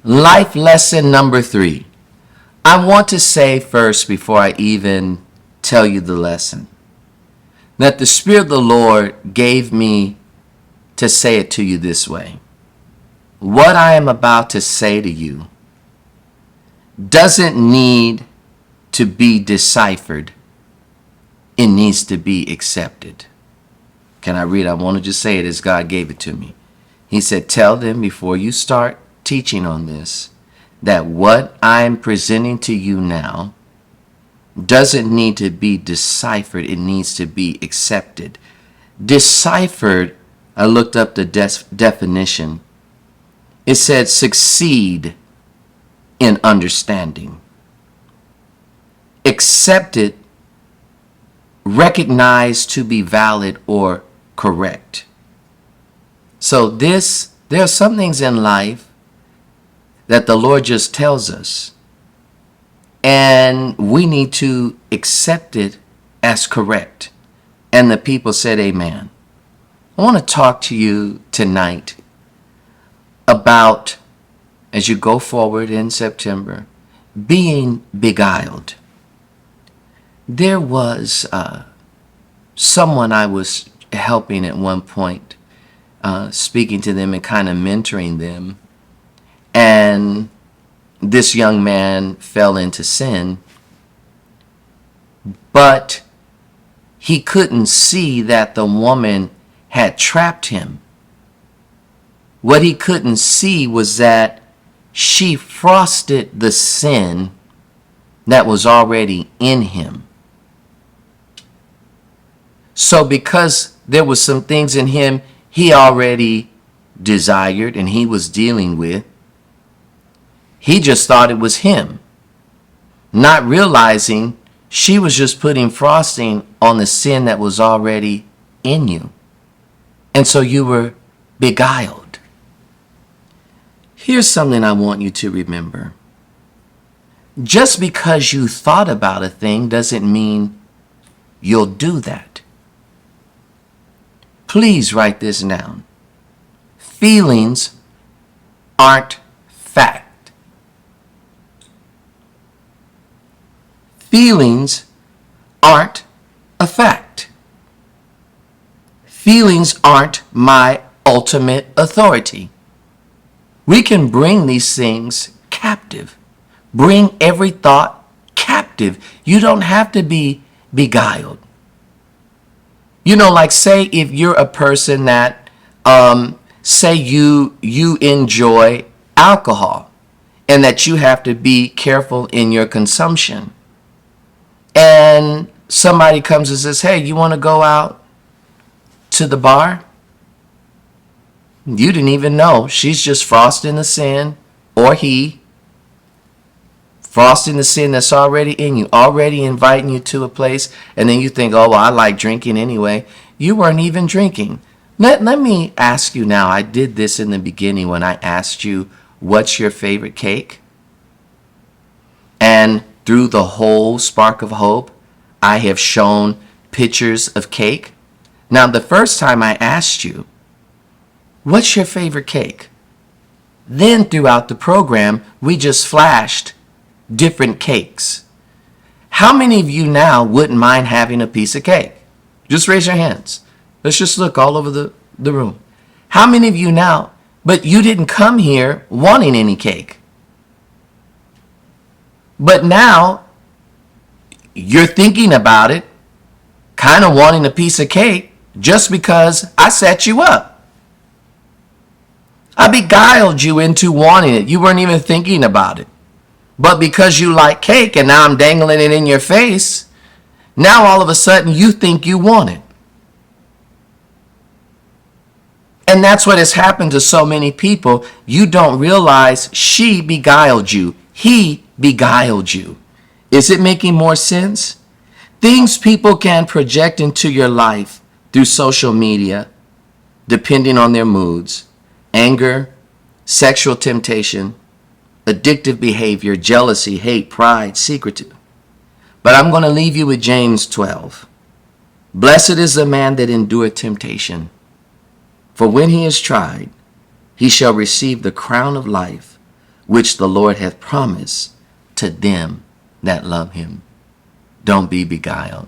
Life lesson number 3. I want to say first, before I even tell you the lesson, that the Spirit of the Lord gave me to say it to you this way. What I am about to say to you doesn't need to be deciphered. It needs to be accepted. Can I read? I want to just say it as God gave it to me. He said, tell them before you start teaching on this, that what I'm presenting to you now doesn't need to be deciphered. It needs to be accepted. Deciphered, I looked up the definition. It said succeed in understanding. Accepted, recognized to be valid or correct. So there are some things in life that the Lord just tells us, and we need to accept it as correct. And the people said amen. I want to talk to you tonight about, as you go forward in September, being beguiled. There was someone I was helping at one point, speaking to them and kind of mentoring them. And this young man fell into sin, but he couldn't see that the woman had trapped him. What he couldn't see was that she frosted the sin that was already in him. So because there was some things in him he already desired and he was dealing with, he just thought it was him, not realizing she was just putting frosting on the sin that was already in you. And so you were beguiled. Here's something I want you to remember. Just because you thought about a thing doesn't mean you'll do that. Please write this down. Feelings aren't fact. Feelings aren't a fact. Feelings aren't my ultimate authority. We can bring these things captive. Bring every thought captive. You don't have to be beguiled. You know, like say if you're a person that, say you enjoy alcohol and that you have to be careful in your consumption. And somebody comes and says, hey, you want to go out to the bar? You didn't even know. She's just frosting the sin, or he, frosting the sin that's already in you, already inviting you to a place, and then you think, oh, well, I like drinking anyway. You weren't even drinking. Let me ask you now. I did this in the beginning when I asked you, what's your favorite cake? And through the whole Spark of Hope, I have shown pictures of cake. Now, the first time I asked you, what's your favorite cake? Then throughout the program, we just flashed different cakes. How many of you now wouldn't mind having a piece of cake? Just raise your hands. Let's just look all over the room. How many of you now, but you didn't come here wanting any cake? But now you're thinking about it, kind of wanting a piece of cake just because I set you up. I beguiled you into wanting it. You weren't even thinking about it. But because you like cake and now I'm dangling it in your face, now all of a sudden you think you want it. And that's what has happened to so many people. You don't realize she beguiled you. He beguiled you. Is it making more sense? Things people can project into your life through social media, depending on their moods, anger, sexual temptation, addictive behavior, jealousy, hate, pride, secretive. But I'm going to leave you with James 12. Blessed is the man that endureth temptation, for when he is tried, he shall receive the crown of life, which the Lord hath promised to them that love him. Don't be beguiled.